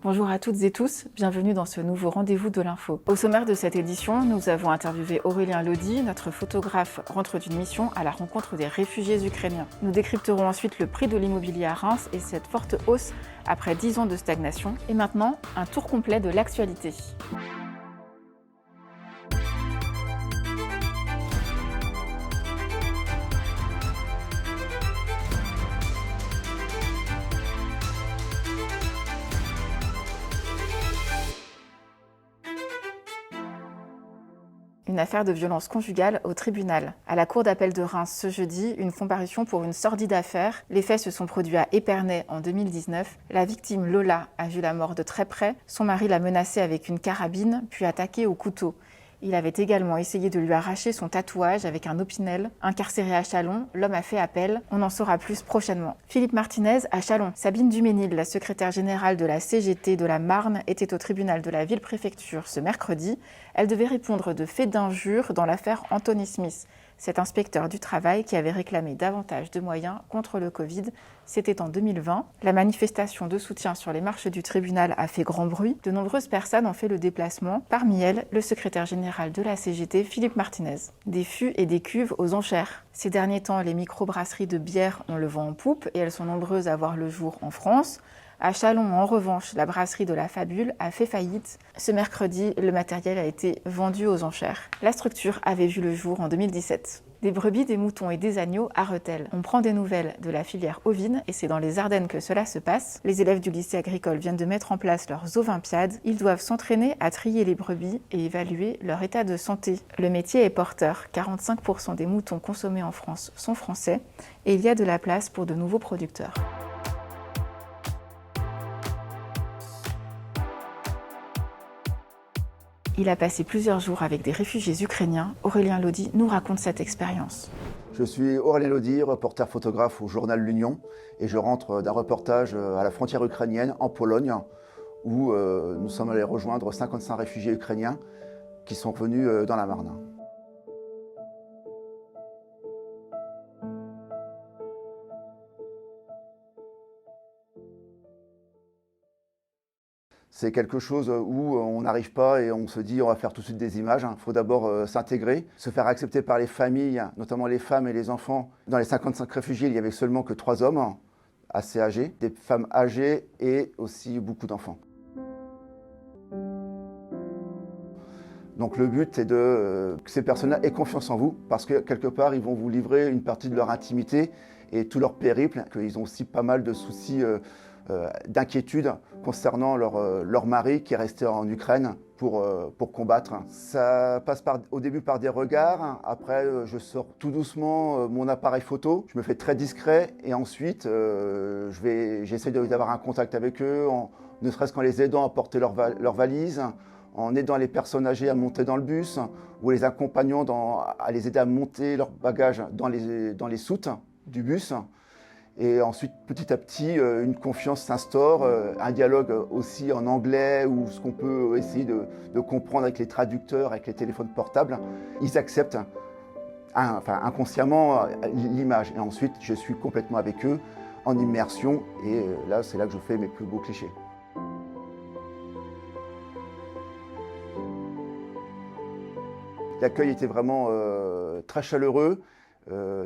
Bonjour à toutes et tous, bienvenue dans ce nouveau rendez-vous de l'info. Au sommaire de cette édition, nous avons interviewé Aurélien Lodi, notre photographe rentre d'une mission à la rencontre des réfugiés ukrainiens. Nous décrypterons ensuite le prix de l'immobilier à Reims et cette forte hausse après 10 ans de stagnation. Et maintenant, un tour complet de l'actualité. Une affaire de violence conjugale au tribunal. À la cour d'appel de Reims ce jeudi, une comparution pour une sordide affaire. Les faits se sont produits à Épernay en 2019. La victime Lola a vu la mort de très près. Son mari l'a menacée avec une carabine, puis attaquée au couteau. Il avait également essayé de lui arracher son tatouage avec un opinel. Incarcéré à Châlons, l'homme a fait appel. On en saura plus prochainement. Philippe Martinez à Châlons. Sabine Duménil, la secrétaire générale de la CGT de la Marne, était au tribunal de la ville-préfecture ce mercredi. Elle devait répondre de faits d'injure dans l'affaire Anthony Smith. Cet inspecteur du travail qui avait réclamé davantage de moyens contre le Covid, c'était en 2020. La manifestation de soutien sur les marches du tribunal a fait grand bruit. De nombreuses personnes ont fait le déplacement. Parmi elles, le secrétaire général de la CGT, Philippe Martinez. Des fûts et des cuves aux enchères. Ces derniers temps, les microbrasseries de bière ont le vent en poupe et elles sont nombreuses à voir le jour en France. À Châlons, en revanche, la brasserie de la Fabule a fait faillite. Ce mercredi, le matériel a été vendu aux enchères. La structure avait vu le jour en 2017. Des brebis, des moutons et des agneaux à Rethel. On prend des nouvelles de la filière ovine et c'est dans les Ardennes que cela se passe. Les élèves du lycée agricole viennent de mettre en place leurs ovimpiades. Ils doivent s'entraîner à trier les brebis et évaluer leur état de santé. Le métier est porteur. 45% des moutons consommés en France sont français et il y a de la place pour de nouveaux producteurs. Il a passé plusieurs jours avec des réfugiés ukrainiens. Aurélien Lodi nous raconte cette expérience. Je suis Aurélien Lodi, reporter photographe au journal L'Union et je rentre d'un reportage à la frontière ukrainienne en Pologne où nous sommes allés rejoindre 55 réfugiés ukrainiens qui sont venus dans la Marne. C'est quelque chose où on n'arrive pas et on se dit on va faire tout de suite des images. Il faut d'abord s'intégrer, se faire accepter par les familles, notamment les femmes et les enfants. Dans les 55 réfugiés, il n'y avait seulement que 3 hommes assez âgés, des femmes âgées et aussi beaucoup d'enfants. Donc le but est que ces personnes-là aient confiance en vous parce que quelque part, ils vont vous livrer une partie de leur intimité et tout leur périple, qu'ils ont aussi pas mal de soucis d'inquiétude concernant leur mari qui est resté en Ukraine pour combattre. Ça passe au début par des regards, après je sors tout doucement mon appareil photo, je me fais très discret et ensuite j'essaie d'avoir un contact avec eux, ne serait-ce qu'en les aidant à porter leurs valises, en aidant les personnes âgées à monter dans le bus ou les accompagnant à les aider à monter leurs bagages dans les soutes du bus. Et ensuite, petit à petit, une confiance s'instaure, un dialogue aussi en anglais ou ce qu'on peut essayer de comprendre avec les traducteurs, avec les téléphones portables. Ils acceptent inconsciemment l'image. Et ensuite, je suis complètement avec eux en immersion et là, c'est là que je fais mes plus beaux clichés. L'accueil était vraiment très chaleureux,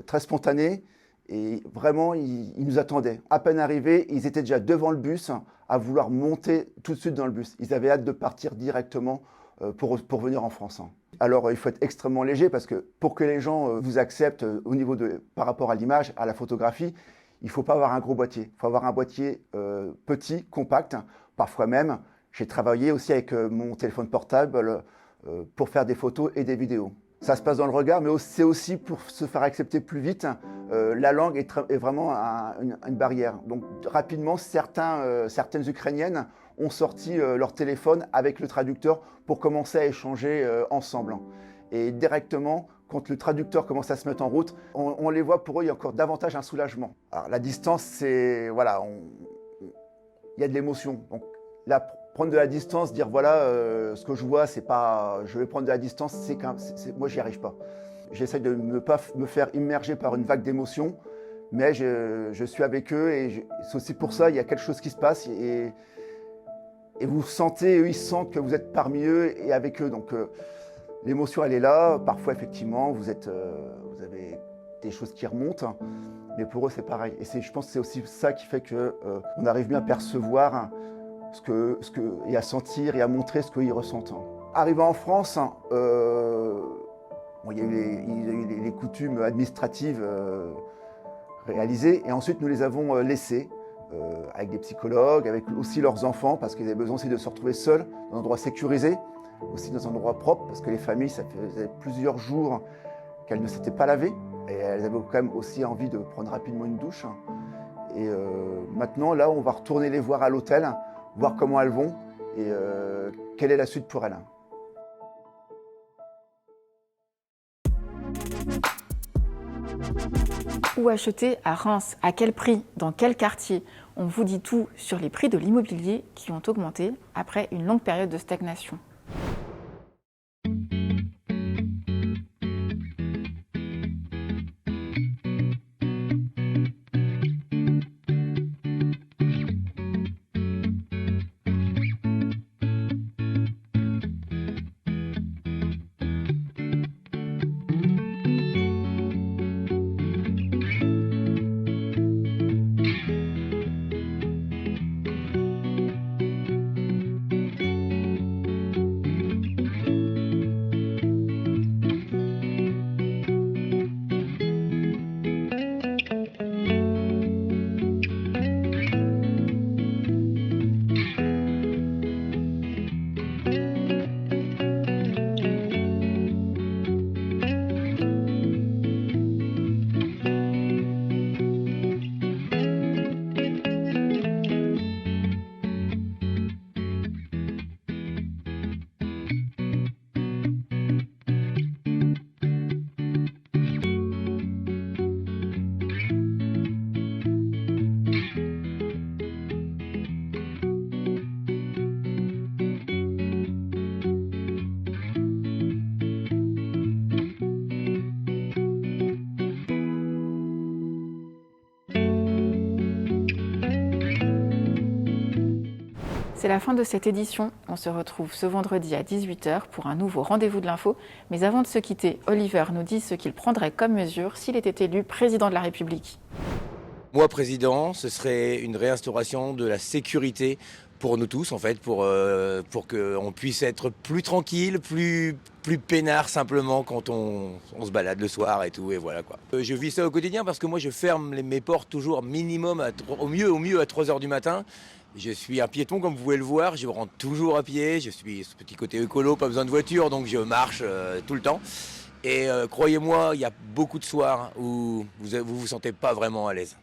très spontané. Et vraiment, ils nous attendaient. À peine arrivés, ils étaient déjà devant le bus à vouloir monter tout de suite dans le bus. Ils avaient hâte de partir directement pour venir en France. Alors, il faut être extrêmement léger parce que pour que les gens vous acceptent par rapport à l'image, à la photographie, il ne faut pas avoir un gros boîtier. Il faut avoir un boîtier petit, compact. Parfois même, j'ai travaillé aussi avec mon téléphone portable pour faire des photos et des vidéos. Ça se passe dans le regard, mais c'est aussi pour se faire accepter plus vite. La langue est vraiment une barrière. Donc rapidement, certaines Ukrainiennes ont sorti leur téléphone avec le traducteur pour commencer à échanger ensemble. Et directement, quand le traducteur commence à se mettre en route, on les voit, pour eux, il y a encore davantage un soulagement. Alors la distance, c'est... Voilà, il y a de l'émotion. Donc là, prendre de la distance, dire voilà, ce que je vois, c'est pas... Je vais prendre de la distance, moi, j'y arrive pas. J'essaie de ne pas me faire immerger par une vague d'émotions, mais je suis avec eux et c'est aussi pour ça, il y a quelque chose qui se passe et Et vous sentez, eux, ils sentent que vous êtes parmi eux et avec eux. Donc l'émotion, elle est là. Parfois, effectivement, vous avez des choses qui remontent. Mais pour eux, c'est pareil. Et je pense que c'est aussi ça qui fait qu'on arrive mieux à percevoir et à sentir et à montrer ce qu'ils ressentent. Arrivant en France, il y a eu les coutumes administratives réalisées. Et ensuite, nous les avons laissées avec des psychologues, avec aussi leurs enfants, parce qu'ils avaient besoin aussi de se retrouver seuls, dans un endroit sécurisé, aussi dans un endroit propre, parce que les familles, ça faisait plusieurs jours qu'elles ne s'étaient pas lavées. Et elles avaient quand même aussi envie de prendre rapidement une douche. Et maintenant, là, on va retourner les voir à l'hôtel, voir comment elles vont et quelle est la suite pour elles. Où acheter à Reims? À quel prix? Dans quel quartier? On vous dit tout sur les prix de l'immobilier qui ont augmenté après une longue période de stagnation. C'est la fin de cette édition. On se retrouve ce vendredi à 18h pour un nouveau rendez-vous de l'info. Mais avant de se quitter, Oliver nous dit ce qu'il prendrait comme mesure s'il était élu président de la République. Moi, président, ce serait une réinstauration de la sécurité pour nous tous, en fait, pour qu'on puisse être plus tranquille, plus peinard simplement quand on se balade le soir et tout, et voilà quoi. Je vis ça au quotidien parce que moi, je ferme mes portes toujours minimum, au mieux à 3h du matin. Je suis un piéton, comme vous pouvez le voir, je rentre toujours à pied, je suis ce petit côté écolo, pas besoin de voiture, donc je marche tout le temps. Et croyez-moi, il y a beaucoup de soirs où vous vous sentez pas vraiment à l'aise.